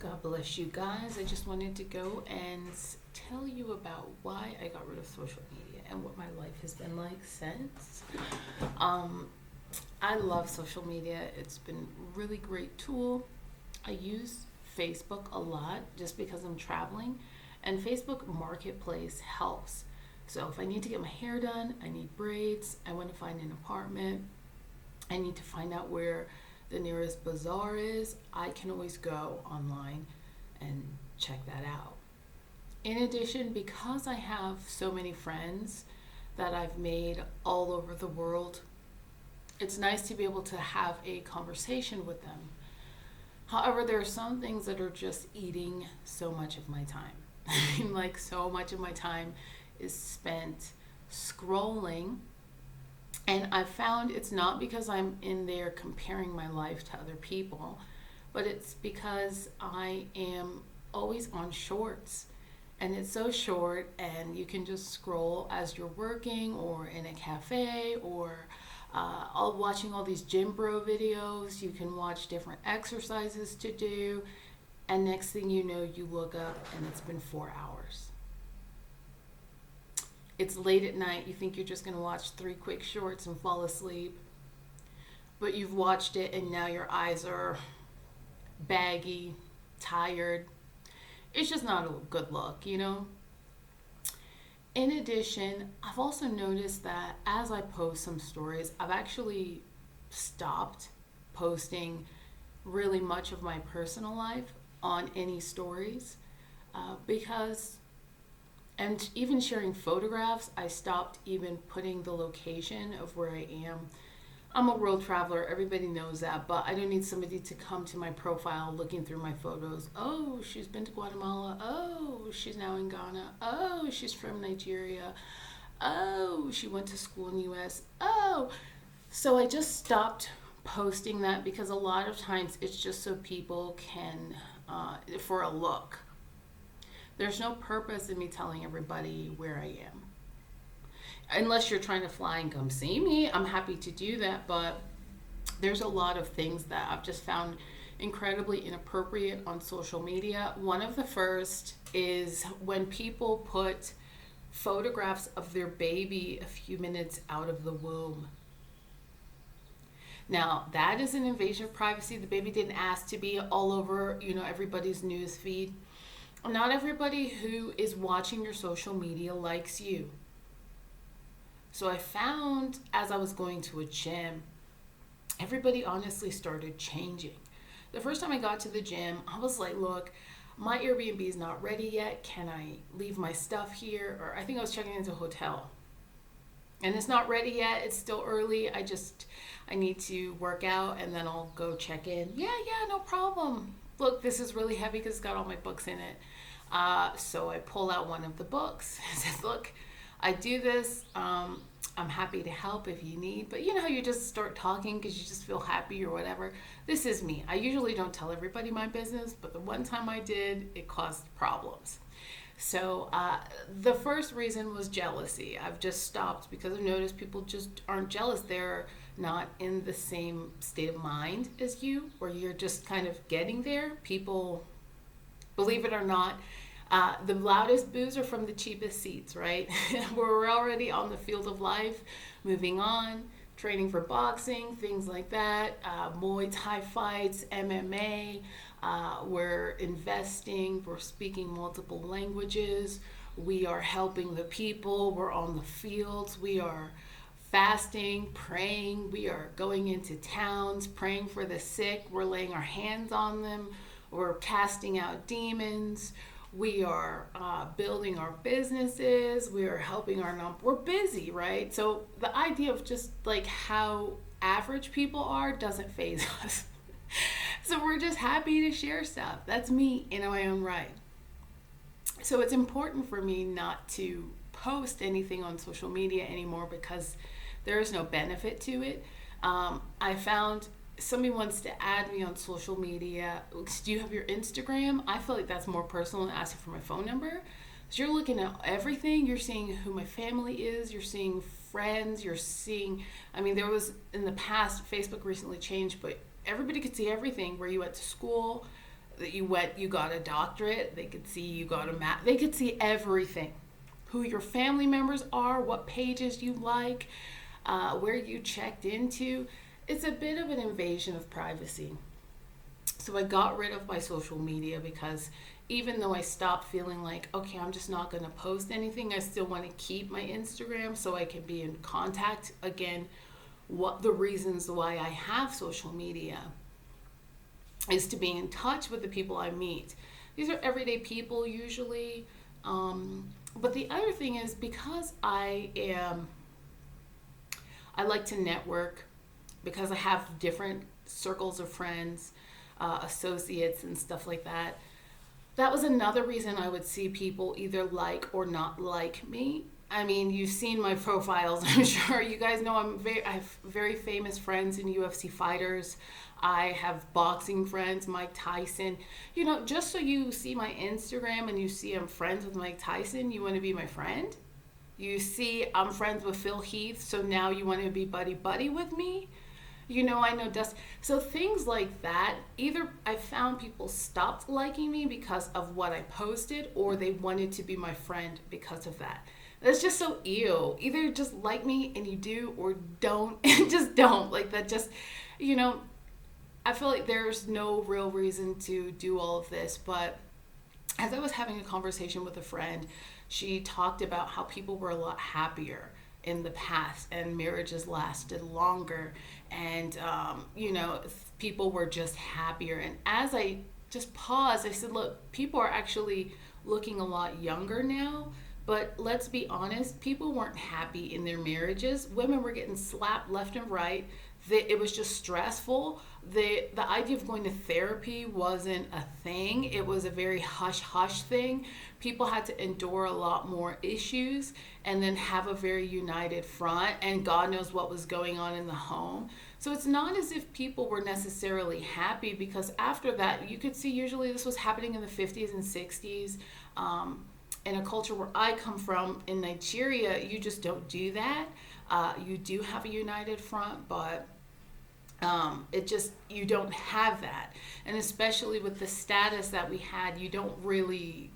God bless you guys. I just wanted to go and tell you about why I got rid of social media and what my life has been like since. Um, I love social media. It's been a really great tool. I use Facebook a lot just because I'm traveling, and Facebook Marketplace helps. So if I need to get my hair done, I need braids, I want to find an apartment, I need to find out where the nearest bazaar is, I can always go online and check that out. In addition, because I have so many friends that I've made all over the world, it's nice to be able to have a conversation with them. However, there are some things that are just eating so much of my time. I mean, like, so much of my time is spent scrolling. And I've found it's not because I'm in there comparing my life to other people, but it's because I am always on shorts. And it's so short, and you can just scroll as you're working or in a cafe or all watching all these gym bro videos. You can watch different exercises to do, and next thing you know, you look up and it's been 4 hours. It's late at night. You think you're just going to watch 3 quick shorts and fall asleep, but you've watched it and now your eyes are baggy, tired. It's just not a good look, you know? In addition, I've also noticed that as I post some stories, I've actually stopped posting really much of my personal life on any stories because, and even sharing photographs, I stopped even putting the location of where I am. I'm a world traveler, everybody knows that, but I don't need somebody to come to my profile looking through my photos. Oh, she's been to Guatemala. Oh, she's now in Ghana. Oh, she's from Nigeria. Oh, she went to school in the US. Oh, so I just stopped posting that because a lot of times it's just so people can, for a look. There's no purpose in me telling everybody where I am. Unless you're trying to fly and come see me, I'm happy to do that, but there's a lot of things that I've just found incredibly inappropriate on social media. One of the first is when people put photographs of their baby a few minutes out of the womb. Now, that is an invasion of privacy. The baby didn't ask to be all over, everybody's news feed. Not everybody who is watching your social media likes you. So I found as I was going to a gym, everybody honestly started changing. The first time I got to the gym, I was like, look, my Airbnb is not ready yet. Can I leave my stuff here? Or I think I was checking into a hotel. And it's not ready yet. It's still early. I need to work out and then I'll go check in. Yeah, no problem. Look, this is really heavy because it's got all my books in it. So I pull out one of the books and said, look, I do this. I'm happy to help if you need. But you know how you just start talking because you just feel happy or whatever? This is me. I usually don't tell everybody my business, but the one time I did, it caused problems. So the first reason was jealousy. I've just stopped because I've noticed people just aren't jealous. They're not in the same state of mind as you, or you're just kind of getting there. People, believe it or not, the loudest boos are from the cheapest seats, right? We're already on the field of life, moving on, training for boxing, things like that, Muay Thai fights, MMA. We're investing, we're speaking multiple languages, we are helping the people, we're on the fields, we are fasting, praying, we are going into towns, praying for the sick, we're laying our hands on them, we're casting out demons. We are building our businesses. We are helping we're busy, right? So the idea of just like how average people are doesn't faze us. So we're just happy to share stuff. That's me in my own right. So it's important for me not to post anything on social media anymore because there is no benefit to it. I found somebody wants to add me on social media. Do you have your Instagram? I feel like that's more personal than asking for my phone number. So you're looking at everything. You're seeing who my family is. You're seeing friends. You're seeing, there was in the past, Facebook recently changed, but everybody could see everything, where you went to school, that you got a doctorate. They could see you got a they could see everything. Who your family members are, what pages you like, where you checked into. It's a bit of an invasion of privacy. So I got rid of my social media because even though I stopped feeling like, okay, I'm just not going to post anything, I still want to keep my Instagram so I can be in contact. Again, what the reasons why I have social media is to be in touch with the people I meet. These are everyday people usually. But the other thing is, because I like to network, because I have different circles of friends, associates and stuff like that. That was another reason I would see people either like or not like me. I mean, you've seen my profiles, I'm sure. You guys know I have very famous friends in UFC fighters. I have boxing friends, Mike Tyson. You know, just so you see my Instagram and you see I'm friends with Mike Tyson, you want to be my friend? You see I'm friends with Phil Heath, so now you want to be buddy-buddy with me? You know, I know Dust. So things like that, either I found people stopped liking me because of what I posted, or they wanted to be my friend because of that. That's just so ew. Either just like me and you do, or don't and just don't. Like that just, you know, I feel like there's no real reason to do all of this. But as I was having a conversation with a friend, she talked about how people were a lot happier in the past and marriages lasted longer, and you know, people were just happier. And as I just paused, I said, look, people are actually looking a lot younger now, but let's be honest, people weren't happy in their marriages. Women were getting slapped left and right. It was just stressful. The idea of going to therapy wasn't a thing. It was a very hush-hush thing. People had to endure a lot more issues and then have a very united front, and God knows what was going on in the home. So it's not as if people were necessarily happy, because after that, you could see usually this was happening in the 50s and 60s. In a culture where I come from, in Nigeria, you just don't do that. You do have a united front, but it just, you don't have that. And especially with the status that we had, you don't really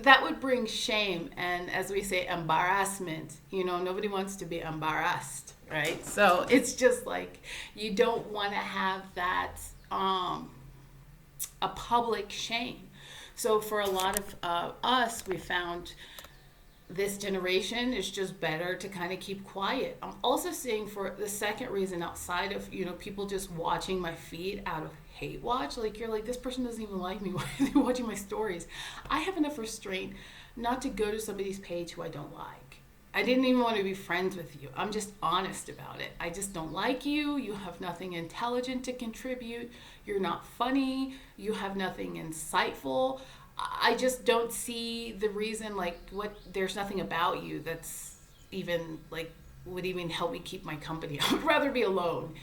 that would bring shame and, as we say, embarrassment. You know, nobody wants to be embarrassed, right? So it's just like, you don't want to have that a public shame. So for a lot of us, we found this generation is just better to kind of keep quiet. I'm also seeing, for the second reason, outside of, you know, people just watching my feed out of hate watch, like, you're like, this person doesn't even like me, why are they watching my stories? I have enough restraint not to go to somebody's page who I don't like. I didn't even want to be friends with you. I'm just honest about it. I just don't like you. You have nothing intelligent to contribute. You're not funny. You have nothing insightful. I just don't see the reason, like, what, there's nothing about you that's even, like, would even help me keep my company. I would rather be alone.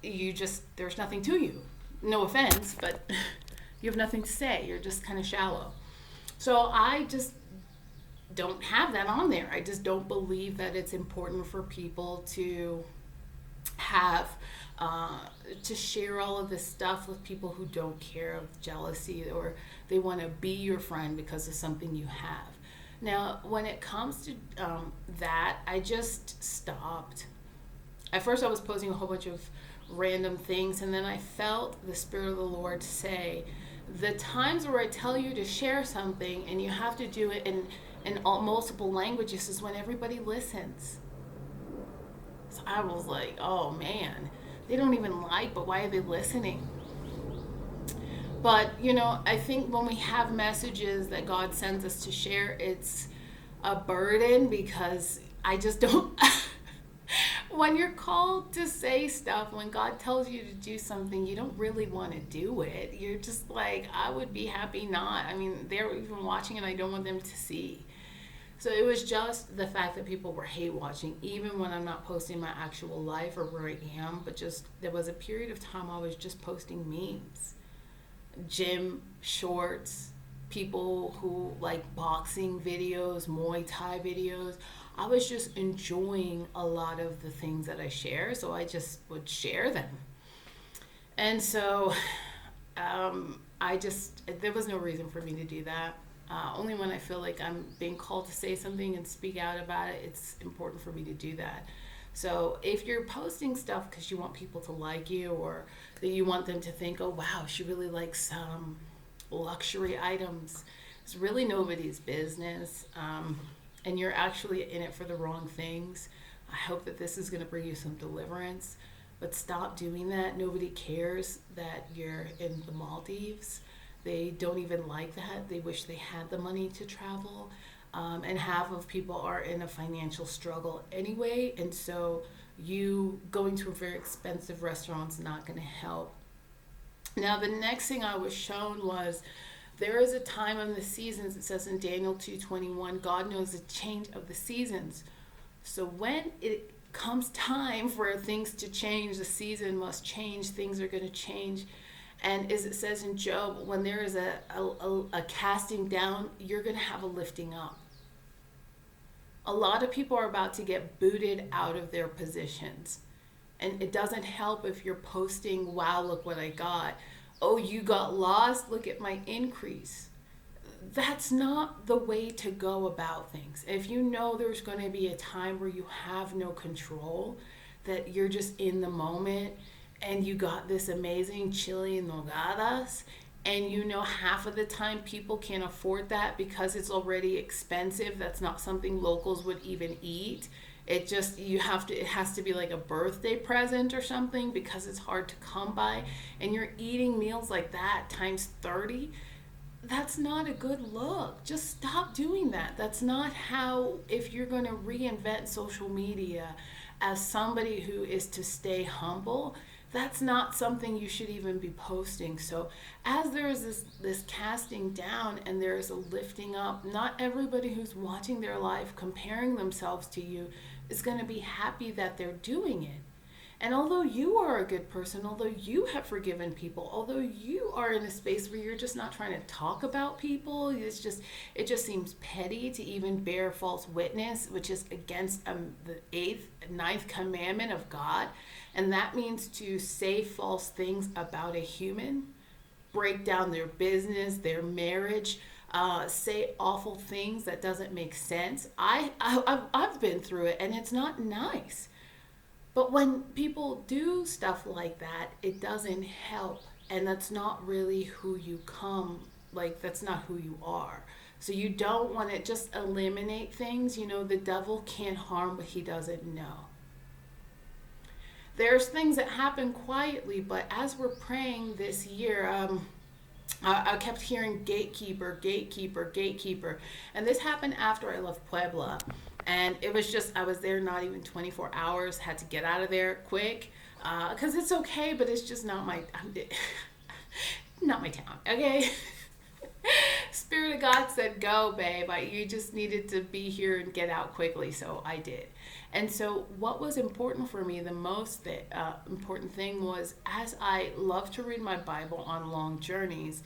There's nothing to you. No offense, but you have nothing to say. You're just kind of shallow. So I just don't have that on there. I just don't believe that it's important for people to have to share all of this stuff with people who don't care, of jealousy, or they want to be your friend because of something you have. Now, when it comes to that, I just stopped. At first, I was posting a whole bunch of random things, and then I felt the Spirit of the Lord say, the times where I tell you to share something and you have to do it in multiple languages is when everybody listens. So I was like, oh man, they don't even like, but why are they listening? But, you know, I think when we have messages that God sends us to share, it's a burden, because I just don't when you're called to say stuff, when God tells you to do something, you don't really want to do it. You're just like, I would be happy not. I mean, they're even watching and I don't want them to see. So it was just the fact that people were hate watching, even when I'm not posting my actual life or where I am, but just, there was a period of time I was just posting memes, gym shorts, people who like boxing videos, Muay Thai videos. I was just enjoying a lot of the things that I share, so I just would share them. And so there was no reason for me to do that. Only when I feel like I'm being called to say something and speak out about it, it's important for me to do that. So if you're posting stuff because you want people to like you, or that you want them to think, oh wow, she really likes luxury items, it's really nobody's business. And you're actually in it for the wrong things. I hope that this is going to bring you some deliverance, but stop doing that. Nobody cares that you're in the Maldives. They don't even like that. They wish they had the money to travel. And half of people are in a financial struggle anyway. And so you going to a very expensive restaurant is not going to help. Now, the next thing I was shown was there is a time in the seasons. It says in Daniel 2:21, God knows the change of the seasons. So when it comes time for things to change, the season must change. Things are going to change. And as it says in Job, when there is a casting down, you're going to have a lifting up. A lot of people are about to get booted out of their positions. And it doesn't help if you're posting, wow, look what I got. Oh, you got lost? Look at my increase. That's not the way to go about things. If you know there's going to be a time where you have no control, that you're just in the moment, and you got this amazing chili en nogadas, and you know half of the time people can't afford that because it's already expensive. That's not something locals would even eat. It has to be like a birthday present or something because it's hard to come by. And you're eating meals like that times 30. That's not a good look. Just stop doing that. That's not how, if you're going to reinvent social media as somebody who is to stay humble, that's not something you should even be posting. So as there is this casting down and there is a lifting up, not everybody who's watching their life comparing themselves to you is going to be happy that they're doing it. And although you are a good person, although you have forgiven people, although you are in a space where you're just not trying to talk about people, it just seems petty to even bear false witness, which is against the ninth commandment of God. And that means to say false things about a human, break down their business, their marriage, say awful things that doesn't make sense. I've been through it, and it's not nice. But when people do stuff like that, it doesn't help. And that's not really who you that's not who you are. So you don't want to just eliminate things. The devil can't harm what he doesn't know. There's things that happen quietly, but as we're praying this year, I kept hearing gatekeeper, gatekeeper, gatekeeper. And this happened after I left Puebla. And it was just, I was there not even 24 hours, had to get out of there quick. Because it's okay, but it's just not my town, okay? Spirit of God said, go, babe. You just needed to be here and get out quickly, so I did. And so what was important for me, the most important thing was, as I love to read my Bible on long journeys,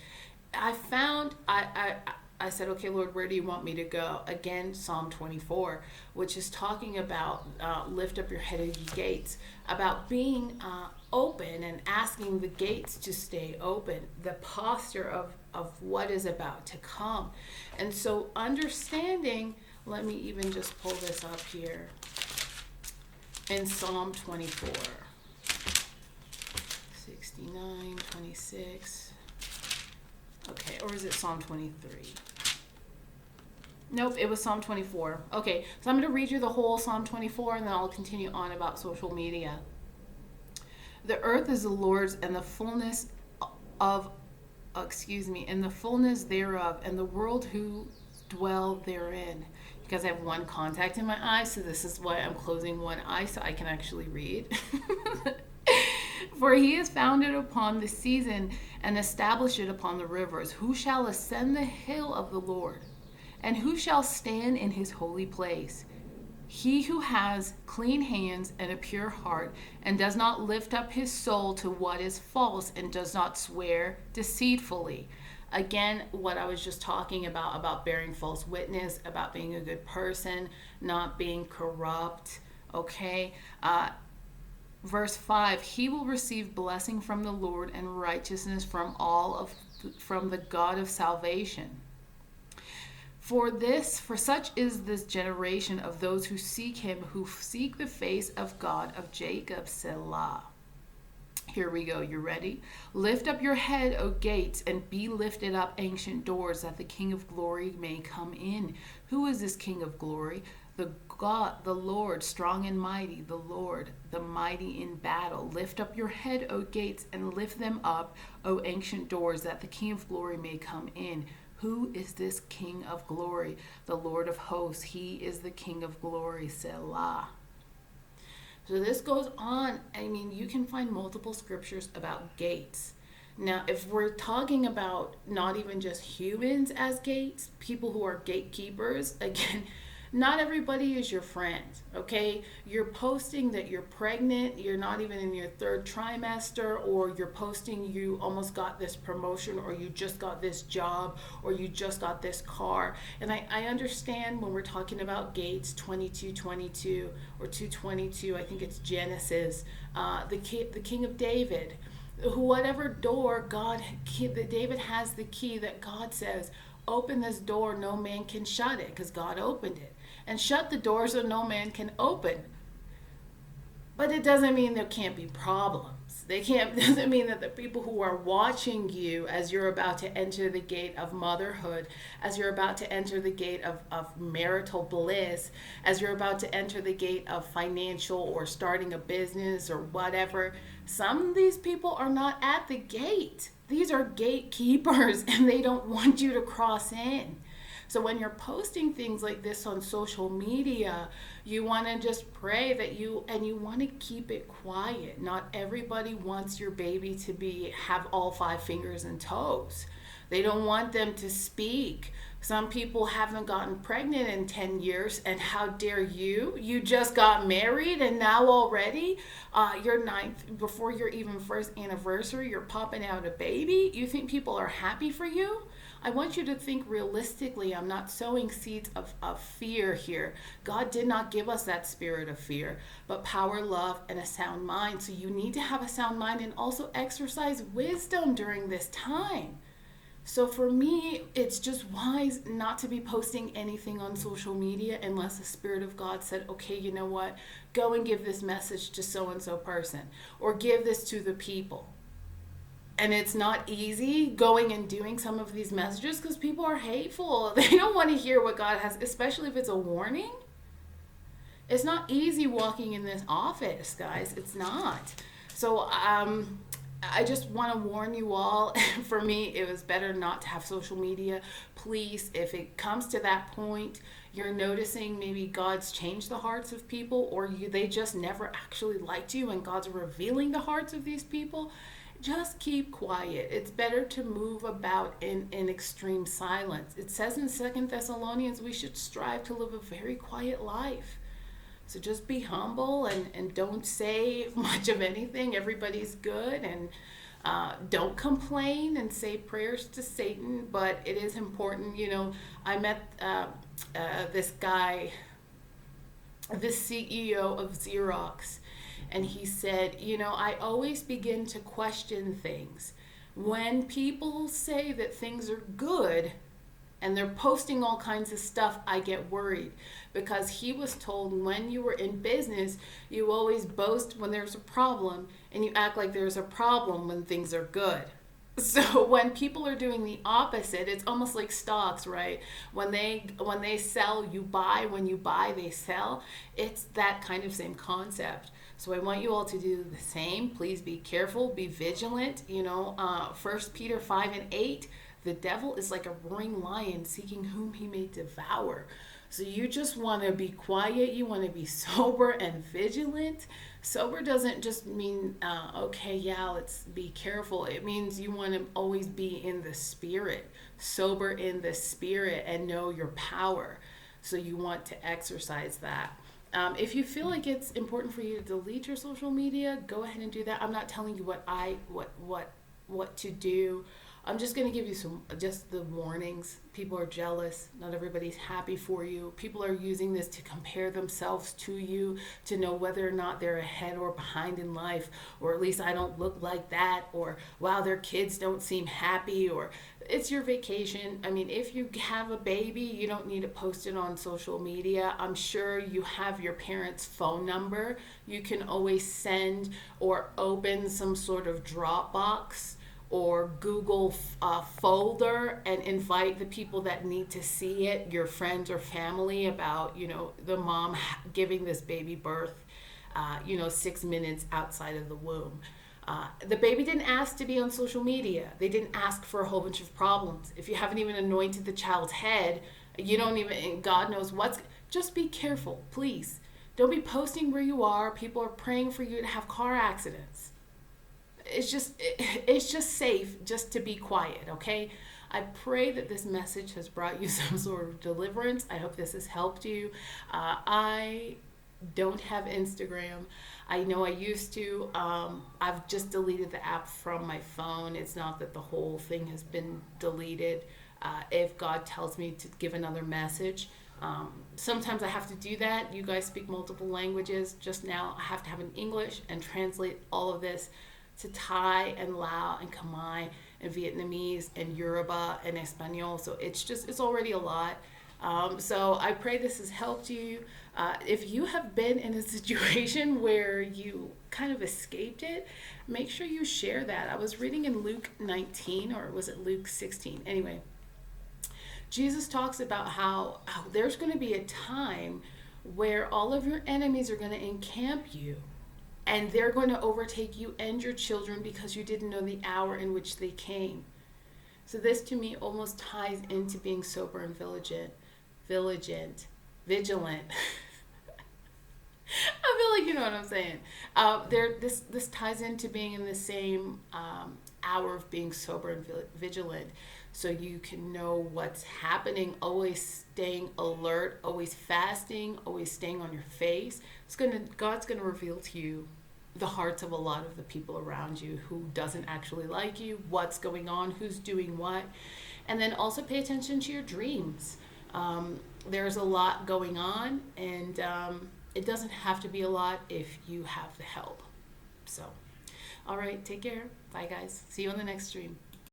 I found, I said, okay, Lord, where do you want me to go? Again, Psalm 24, which is talking about lift up your head, ye gates, about being open and asking the gates to stay open, the posture of what is about to come. And so understanding, let me even just pull this up here. In Psalm 24, 69, 26, okay, or is it Psalm 23? Nope, it was Psalm 24. Okay, so I'm going to read you the whole Psalm 24, and then I'll continue on about social media. The earth is the Lord's, and the fullness and the fullness thereof, and the world who dwell therein. Because I have one contact in my eye, so this is why I'm closing one eye so I can actually read. For he is founded upon the season and established it upon the rivers. Who shall ascend the hill of the Lord? And who shall stand in his holy place? He who has clean hands and a pure heart, and does not lift up his soul to what is false, and does not swear deceitfully. Again, what I was just talking about bearing false witness, about being a good person, not being corrupt, okay? Verse 5, he will receive blessing from the Lord and righteousness from the God of salvation. For such is this generation of those who seek him, who seek the face of God of Jacob, Selah. Here we go. You ready? Lift up your head, O gates, and be lifted up, ancient doors, that the King of glory may come in. Who is this King of glory? The God, the Lord, strong and mighty, the Lord, the mighty in battle. Lift up your head, O gates, and lift them up, O ancient doors, that the King of glory may come in. Who is this King of glory? The Lord of hosts. He is the King of glory, Selah. So this goes on. I mean, you can find multiple scriptures about gates. Now, if we're talking about not even just humans as gates, people who are gatekeepers, again, not everybody is your friend, okay? You're posting that you're pregnant, you're not even in your third trimester, or you're posting you almost got this promotion, or you just got this job, or you just got this car. And I understand when we're talking about Gates 22:22 or 2:22, I think it's Genesis, the king of David. Whatever door David has the key that God says, open this door, no man can shut it, because God opened it. And shut the door so no man can open. But it doesn't mean there can't be problems. Doesn't mean that the people who are watching you as you're about to enter the gate of motherhood, as you're about to enter the gate of marital bliss, as you're about to enter the gate of financial or starting a business or whatever, some of these people are not at the gate. These are gatekeepers, and they don't want you to cross in. So when you're posting things like this on social media, you want to just pray that you want to keep it quiet. Not everybody wants your baby to have all 5 fingers and toes. They don't want them to speak. Some people haven't gotten pregnant in 10 years, and how dare you? You just got married, and now already, your 9th, before your even first anniversary, you're popping out a baby? You think people are happy for you? I want you to think realistically. I'm not sowing seeds of fear here. God did not give us that spirit of fear, but power, love, and a sound mind. So you need to have a sound mind and also exercise wisdom during this time. So for me, it's just wise not to be posting anything on social media unless the Spirit of God said, okay, you know what? Go and give this message to so-and-so person, or give this to the people. And it's not easy going and doing some of these messages because people are hateful. They don't want to hear what God has, especially if it's a warning. It's not easy walking in this office, guys. It's not. So I just want to warn you all. For me, it was better not to have social media. Please, if it comes to that point, you're noticing maybe God's changed the hearts of people, or they just never actually liked you and God's revealing the hearts of these people, just keep quiet. It's better to move about in extreme silence. It says in 2 Thessalonians we should strive to live a very quiet life. So just be humble and don't say much of anything. Everybody's good, and don't complain and say prayers to Satan. But it is important. You know, I met this guy, this CEO of Xerox, and he said, you know, I always begin to question things. When people say that things are good and they're posting all kinds of stuff, I get worried, because he was told when you were in business, you always boast when there's a problem and you act like there's a problem when things are good. So when people are doing the opposite, it's almost like stocks, right? When they sell, you buy. When you buy, they sell. It's that kind of same concept. So I want you all to do the same. Please be careful, be vigilant. You know, 1 Peter 5:8, the devil is like a roaring lion seeking whom he may devour. So you just want to be quiet. You want to be sober and vigilant. Sober doesn't just mean, okay, yeah, let's be careful. It means you want to always be in the spirit, sober in the spirit, and know your power. So you want to exercise that. If you feel like it's important for you to delete your social media, go ahead and do that. I'm not telling you what to do. I'm just going to give you just the warnings. People are jealous. Not everybody's happy for you. People are using this to compare themselves to you, to know whether or not they're ahead or behind in life, or at least I don't look like that, or wow, their kids don't seem happy, or it's your vacation. I mean, if you have a baby, you don't need to post it on social media. I'm sure you have your parents' phone number. You can always send or open some sort of Dropbox or Google folder and invite the people that need to see it, your friends or family, about, the mom giving this baby birth, 6 minutes outside of the womb. The baby didn't ask to be on social media. They didn't ask for a whole bunch of problems. If you haven't even anointed the child's head, you don't even, God knows what's, just be careful, please. Don't be posting where you are. People are praying for you to have car accidents. It's just safe just to be quiet, okay? I pray that this message has brought you some sort of deliverance. I hope this has helped you. I don't have Instagram. I know I used to. I've just deleted the app from my phone. It's not that the whole thing has been deleted. If God tells me to give another message, sometimes I have to do that. You guys speak multiple languages. Just now I have to have an English and translate all of this to Thai and Lao and Khmer and Vietnamese and Yoruba and Espanol. So it's already a lot. So I pray this has helped you. If you have been in a situation where you kind of escaped it, make sure you share that. I was reading in Luke 19, or was it Luke 16? Anyway, Jesus talks about how there's going to be a time where all of your enemies are going to encamp you, and they're going to overtake you and your children because you didn't know the hour in which they came. So this to me almost ties into being sober and vigilant. I feel like you know what I'm saying. This ties into being in the same hour of being sober and vigilant, so you can know what's happening. Always staying alert, always fasting, always staying on your face. God's gonna reveal to you the hearts of a lot of the people around you who doesn't actually like you, what's going on, who's doing what, and then also pay attention to your dreams. There's a lot going on, and it doesn't have to be a lot if you have the help. So, all right, take care. Bye, guys. See you on the next stream.